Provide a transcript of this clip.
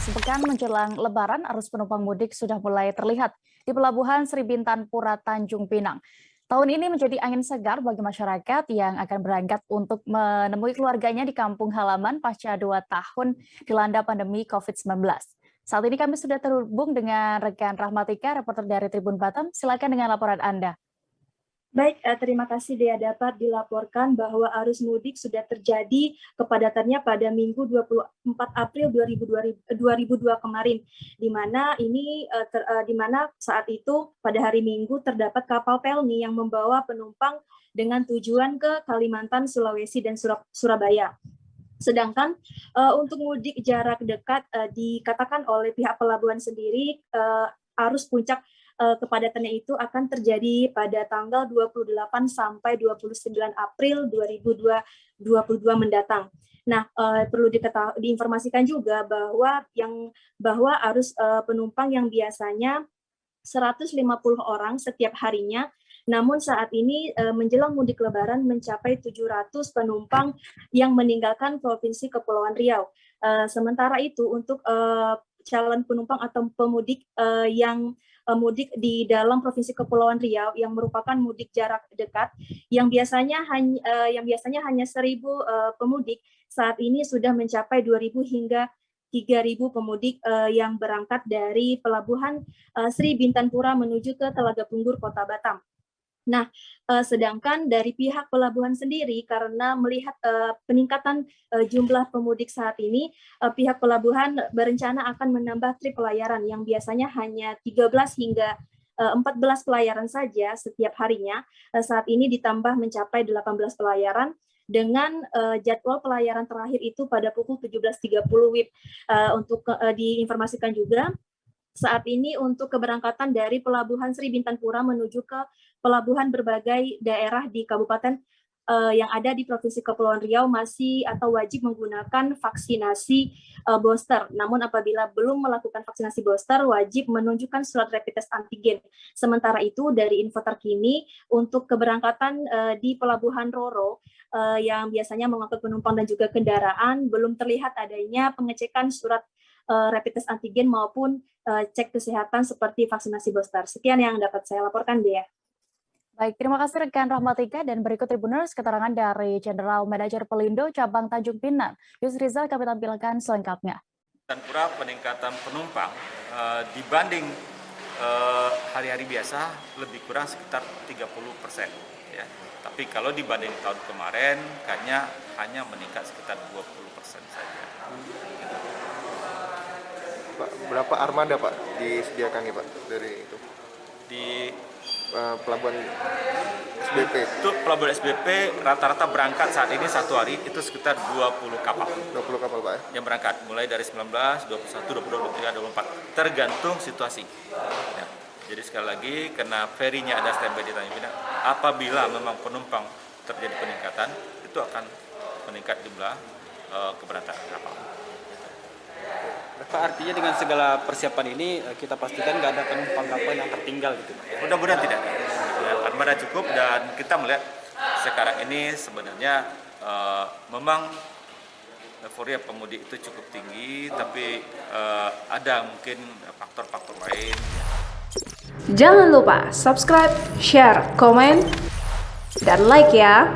Sepekan menjelang Lebaran, arus penumpang mudik sudah mulai terlihat di Pelabuhan Sri Bintan-Pura Tanjung Pinang. Tahun ini menjadi angin segar bagi masyarakat yang akan berangkat untuk menemui keluarganya di kampung halaman pasca 2 tahun dilanda pandemi COVID-19. Saat ini kami sudah terhubung dengan rekan Rahmatika, reporter dari Tribun Batam. Silakan dengan laporan Anda. Baik, terima kasih Dea. Dapat dilaporkan bahwa arus mudik sudah terjadi kepadatannya pada Minggu 24 April 2002 kemarin, di mana saat itu pada hari Minggu terdapat kapal pelni yang membawa penumpang dengan tujuan ke Kalimantan, Sulawesi, dan Surabaya. Sedangkan untuk mudik jarak dekat dikatakan oleh pihak pelabuhan sendiri arus puncak kepadatannya itu akan terjadi pada tanggal 28 sampai 29 April 2022 mendatang. Nah, perlu diinformasikan juga bahwa arus penumpang yang biasanya 150 orang setiap harinya, namun saat ini menjelang mudik Lebaran mencapai 700 penumpang yang meninggalkan Provinsi Kepulauan Riau. Sementara itu untuk calon penumpang atau pemudik yang mudik di dalam Provinsi Kepulauan Riau yang merupakan mudik jarak dekat yang biasanya hanya 1.000 pemudik, saat ini sudah mencapai 2.000 hingga 3.000 pemudik yang berangkat dari Pelabuhan Sri Bintan-Pura menuju ke Telaga Punggur, Kota Batam. Nah, sedangkan dari pihak pelabuhan sendiri, karena melihat peningkatan jumlah pemudik saat ini, pihak pelabuhan berencana akan menambah trip pelayaran yang biasanya hanya 13 hingga 14 pelayaran saja setiap harinya. Saat ini ditambah mencapai 18 pelayaran dengan jadwal pelayaran terakhir itu pada pukul 17.30 WIB. Untuk diinformasikan juga, saat ini untuk keberangkatan dari Pelabuhan Sri Bintan-Pura menuju ke pelabuhan berbagai daerah di kabupaten yang ada di Provinsi Kepulauan Riau masih atau wajib menggunakan vaksinasi booster. Namun apabila belum melakukan vaksinasi booster, wajib menunjukkan surat rapid test antigen. Sementara itu dari info terkini untuk keberangkatan di Pelabuhan Roro yang biasanya mengangkut penumpang dan juga kendaraan, belum terlihat adanya pengecekan surat rapid test antigen maupun cek kesehatan seperti vaksinasi booster. Sekian yang dapat saya laporkan, Dea. Baik, terima kasih rekan Rahmatika, dan berikut Tribuners keterangan dari General Manager Pelindo Cabang Tanjung Pinang. Yusrizal kami tampilkan selengkapnya. Pura peningkatan penumpang dibanding hari-hari biasa lebih kurang sekitar 30%. Ya. Tapi kalau dibanding tahun kemarin, kayaknya hanya meningkat sekitar 20% saja. Pak, berapa armada Pak disediakan nih Pak dari itu? Di pelabuhan SBP. Untuk pelabuhan SBP rata-rata berangkat saat ini satu hari itu sekitar 20 kapal. 20 kapal Pak ya? Yang berangkat mulai dari 19, 21, 22, 23, 24 tergantung situasi. Ya. Jadi sekali lagi karena ferinya ada standby di Tanjung Pinang, apabila memang penumpang terjadi peningkatan itu akan meningkat jumlah keberangkatan kapal. Pak, artinya dengan segala persiapan ini kita pastikan nggak ada penumpang kapal yang tertinggal gitu. Mudah-mudahan tidak. Ya, armada cukup dan kita melihat sekarang ini sebenarnya memang euforia pemudik itu cukup tinggi, tapi ada mungkin faktor-faktor lain. Jangan lupa subscribe, share, komen, dan like ya.